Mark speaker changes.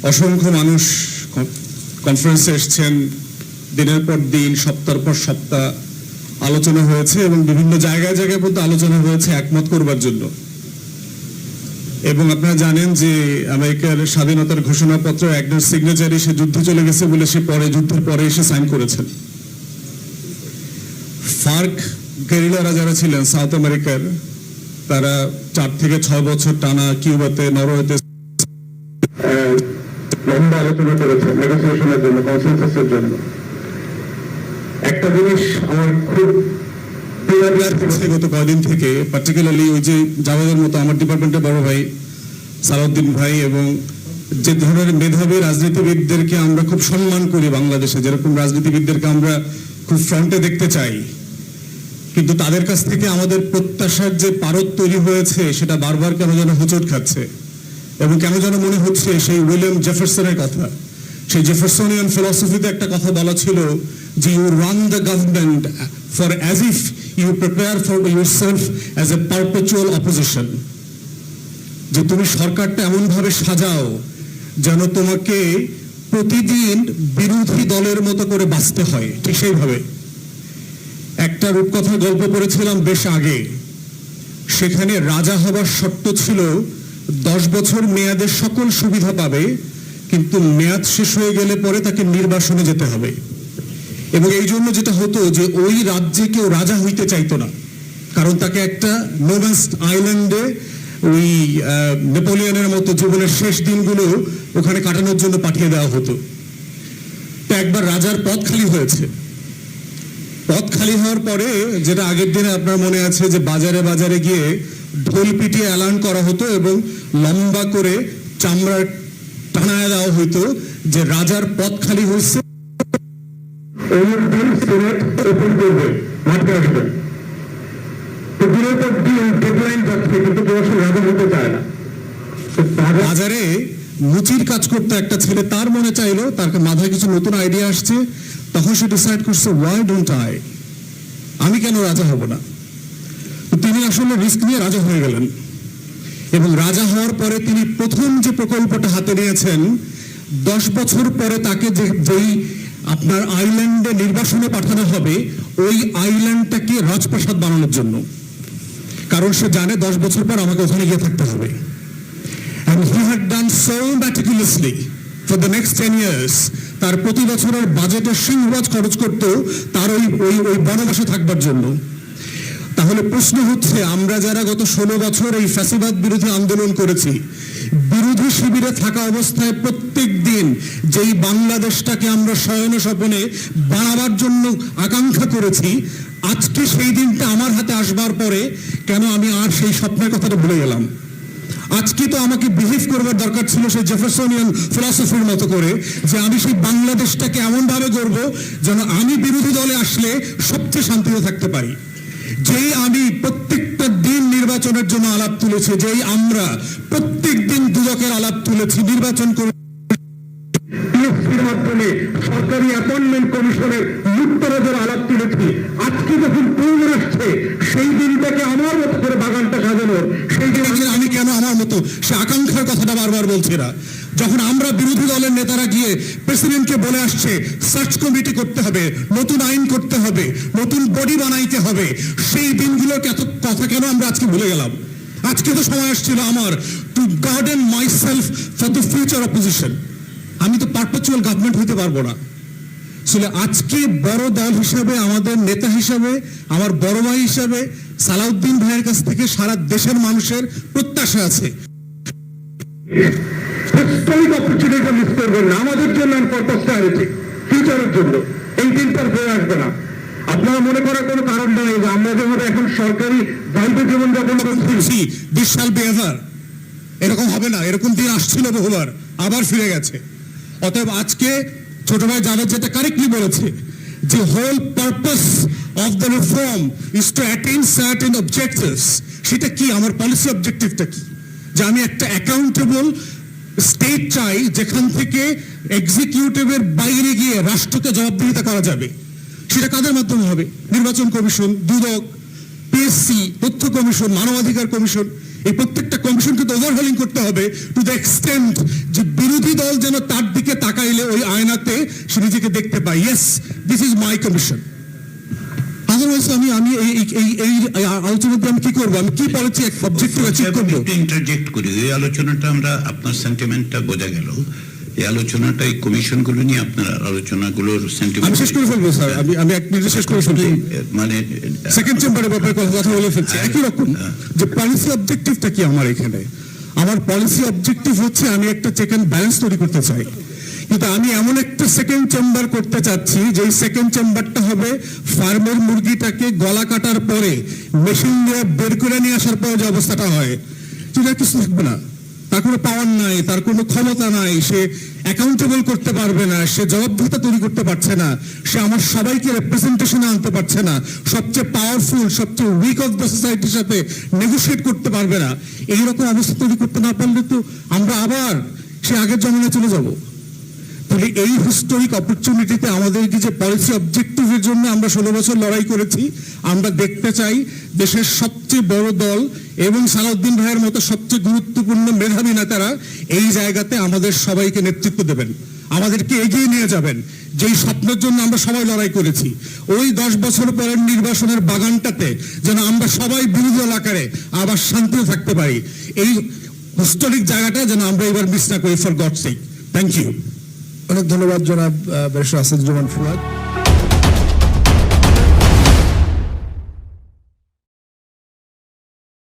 Speaker 1: অসংখ্য মানুষ কনফারেন্সে এসেছেন, দিনের পর দিন সপ্তাহের পর সপ্তাহ আলোচনা হয়েছে এবং বিভিন্ন জায়গায় জায়গায় পর্যন্ত আলোচনা হয়েছে একমত করবার জন্য। এবং আপনারা জানেন যে আমেরিকার স্বাধীনতার ঘোষণাপত্র একজন সিগনেচারি সে যুদ্ধে চলে গেছে বলে সে পরে যুদ্ধের পরে এসে সাইন করেছেন। ফার্ক গেরিলারা যারা ছিলেন সাউথ আমেরিকার, তারা 4 থেকে 6 বছর টানা কিউবাতে, নরওয়েতে লম্বা আলোচনা করেছে নেগোসিয়েশনের জন্য, কনসেনসাসের জন্য। একটা জিনিস আমার খুব গত কয়েকদিন থেকে, পার্টিকুলারলি ওই যে জাভেদের মতো আমার ডিপার্টমেন্টের বড় ভাই সালাউদ্দিন ভাই এবং যে ধরনের মেধাবী রাজনীতিবিদদেরকে আমরা খুব সম্মান করি বাংলাদেশে, যেরকম রাজনীতিবিদদেরকে আমরা খুব ফ্রন্টে দেখতে চাই, কিন্তু তাদের কাছ থেকে আমাদের প্রত্যাশার যে পারদ তৈরি হয়েছে সেটা বারবার কেন যেন হোঁচট খাচ্ছে। এবং কেন যেন মনে হচ্ছে সেই উইলিয়াম জেফারসনের কথা, সেই জেফারসনিয়ান ফিলসফিতে একটা কথা বলা ছিল যে you run the government for as if you prepare for yourself as a perpetual opposition, যে তুমি সরকারটা এমন ভাবে সাজাও যেন তোমাকে প্রতিদিন বিরোধী দলের মতো করে বাঁচতে হয়। ঠিক সেইভাবে একটা রূপকথার গল্প পড়েছিলাম বেশ আগে, সেখানে রাজা হবার শর্ত ছিল 10 বছর মেয়াদের সকল সুবিধা পাবে, কিন্তু মেয়াদ শেষ হয়ে গেলে পরে তাকে নির্বাসনে যেতে হবে। এবং এই জন্য যেটা হতো যে ওই রাজ্যে কেউ রাজা হইতে চাইতো না, কারণ তাকে একটা নোম্যান্স আইল্যান্ডে ওই নেপোলিয়নের মতো জীবনের শেষ দিনগুলো ওখানে কাটানোর জন্য পাঠিয়ে দেওয়া হতো। তো একবার রাজার পদ খালি হয়েছে। পদ খালি হওয়ার পরে যেটা আগের দিনে আপনার মনে আছে যে বাজারে বাজারে গিয়ে ঢোল পিটিয়ে অ্যালার্ন করা হতো এবং লম্বা করে চামড়ার টানায় দেওয়া হইতো যে রাজার পদ খালি হয়েছে, বাজারে মুচির কাজ করতে একটা ছেলে, তার মনে চাইলো, তার মাথায় কিছু নতুন আইডিয়া আসছে, তখন সে ডিসাইড করছে ওয়াই ডোন্ট আই, আমি কেন রাজা হব না। তিনি আসলে রিস্ক নিয়ে রাজা হয়ে গেলেন এবং রাজা হওয়ার পরে তিনি প্রথম যে প্রকল্পটা হাতে নিয়েছেন, 10 বছর পরে তাকে যেই আপনার আইল্যান্ডে নির্বাসনে পাঠানো হবে, ওই আইল্যান্ডটাকে রাজপ্রাসাদ বানানোর জন্য, কারণ সে জানে 10 বছর পর আমাকে ওখানে গিয়ে থাকতে হবে। And he had done so meticulously for the next 10 years. তার প্রতি বছরের বাজেটের সিংহভাগ খরচ করত তার ওই বনবাসে থাকবার জন্য। তাহলে প্রশ্ন হচ্ছে, আমরা যারা গত 16 বছর এই ফ্যাসিবাদ বিরোধী আন্দোলন করেছি, বিরোধী শিবিরে থাকা অবস্থায় প্রত্যেক দিন যেই বাংলাদেশটাকে আমরা শয়ন স্বপনে বানাবার জন্য আকাঙ্ক্ষা করেছি, আজকে সেই দিনটা আমার হাতে আসবার পরে কেন আমি আর সেই স্বপ্নের কথাটা ভুলে গেলাম। আজকে তো আমাকে বিহেভ করবার দরকার ছিল সেই জেফারসনিয়ান ফিলসফির মতো করে, যে আমি সেই বাংলাদেশটাকে এমন ভাবে গড়ব যেন আমি বিরোধী দলে আসলে সবচেয়ে শান্তিতে থাকতে পারি। যেই আমি প্রত্যেকটা দিন নির্বাচনের জন্য আলাপ তুলেছি, যেই আমরা প্রত্যেক দিন দুদকের আলাপ তুলেছি, নির্বাচন করে মাধ্যমে সরকারি অ্যাপয়েন্টমেন্ট কমিশনের লুটতরাজের আলাপ তুলেছি, আজকে যখন প্রয়োজন আসছে সেই দিনটাকে আমার মতো করে বাগানটা সাজানোর, সেই দিন আমি কেন আমার মতো সে আকাঙ্ক্ষার কথাটা বারবার বলছি না। যখন আমরা বিরোধী দলের নেতারা গিয়ে প্রেসিডেন্টকে বলে আসছে সার্চ কমিটি করতে হবে, নতুন আইন করতে হবে, নতুন বডি বানাইতে হবে, সেই দিনগুলোর কথা কেন আমরা আজকে ভুলে গেলাম? আজকে তো সময় আসছিল আমার to garden myself for the future opposition. আমি তো পারপেচুয়াল গভর্নমেন্ট হইতে পারবো না। আসলে আজকে বড় দল হিসাবে, আমাদের নেতা হিসাবে, আমার বড় ভাই হিসাবে সালাউদ্দিন ভাইয়ের কাছ থেকে সারা দেশের মানুষের প্রত্যাশা আছে, আমাদের জন্য ফিউচারের জন্য এই দিনটা হয়ে আসবে না। আপনারা মনে করার কোনো কারণ নেই যে আমরা যেভাবে এখন সরকারি দায়িত্ব জীবনযাপন করছি, দিস শ্যাল বি এভার, এরকম হবে না। এরকম দিন আসছিল বহুবার, আবার ফিরে গেছে। অতএব আজকে ছোট ভাই জাভেদ যেটা কারেক্টলি বলেছে, যে whole purpose of the reform is to attain certain objectives. সেটা কি? আমার পলিসি অবজেক্টিভটা কি? যে আমি একটা অ্যাকাউন্টেবল স্টেট চাই, যেখান থেকে এক্সিকিউটিভের বাইরে গিয়ে রাষ্ট্রকে জবাবদিহিতা করা যাবে। সেটা কাদের মাধ্যমে হবে? নির্বাচন কমিশন, দুদক, পিএসসি, তথ্য কমিশন, মানবাধিকার কমিশন, এই প্রত্যেকটা কমিশনকে তো ওভারহলিং করতে হবে টু দ্য এক্সটেন্ট যে বিরোধী দল যেন তার দিকে তাকাইলে ওই আয়নাতে সে নিজেকে দেখতে পায়। Yes, this is my commission. Otherwise আমি এই আলোচনাতে আমি কি করবো, আমি কি পলিসি অবজেক্টিভ অ্যাচিভ করবো?
Speaker 2: ইন্টারজেক্ট করি, এই আলোচনাটা আমরা আপনার সেন্টিমেন্টটা বোঝা গেল, এই আলোচনাটা এই কমিশনগুলো নিয়ে আপনার আলোচনাগুলোর সেন্টিমেন্ট
Speaker 1: আমি শেষ করে ফেলবো স্যার, আমি এক মিনিটে শেষ করে ফেলবো।
Speaker 2: মানে
Speaker 1: সেকেন্ড চেম্বারের ব্যাপারে কথা বলে ফেলছি একই রকম যে পলিসি অবজেক্টিভটা কি আমার এখানে। আমার পলিসি অবজেক্টিভ হচ্ছে আমি একটা চেক অ্যান্ড ব্যালেন্স তৈরি করতে চাই, কিন্তু আমি এমন একটা সেকেন্ড চেম্বার করতে চাচ্ছি যে সেকেন্ড চেম্বারটা হবে ফার্মের মুরগিটাকে গলা কাটার পরে মেশিন দিয়ে বের করে নিয়ে আসার পরে যে অবস্থাটা হয়, সেটা কিছু থাকবে না। তার কোনো পাওয়ার নাই, তার কোনো ক্ষমতা নাই, সে অ্যাকাউন্টেবল করতে পারবে না, সে জবাবদিহিতা তৈরি করতে পারছে না, সে আমার সবাইকে রিপ্রেজেন্টেশনে আনতে পারছে না, সবচেয়ে পাওয়ারফুল সবচেয়ে উইক অফ দ্য সোসাইটির সাথে নেগোশিয়েট করতে পারবে না। এইরকম অবস্থা তৈরি করতে না পারলে তো আমরা আবার সে আগের জমানায় চলে যাব। তাহলে এই হিস্টোরিক অপরচুনিটিতে আমাদেরকে যে পলিসি অবজেক্টিভের জন্য আমরা 16 বছর লড়াই করেছি, আমরা দেখতে চাই দেশের সবচেয়ে বড় দল এবং সালাউদ্দিন ভাইয়ের মতো সবচেয়ে গুরুত্বপূর্ণ মেধাবী নেতারা এই জায়গাতে আমাদের সবাইকে নেতৃত্ব দেবেন, আমাদেরকে এগিয়ে নিয়ে যাবেন। যেই স্বপ্নের জন্য আমরা সবাই লড়াই করেছি, ওই 10 বছর পরের নির্বাচনের বাগানটাতে যেন আমরা সবাই বিরোধী দল আকারে আবার শান্তিতে থাকতে পারি, এই হিস্টোরিক জায়গাটা যেন আমরা এবার মিস না করি, for God's sake. Thank you.
Speaker 3: অনেক ধন্যবাদ জনাব ব্যারিস্টার আসাদুজ্জামান ফুয়াদ।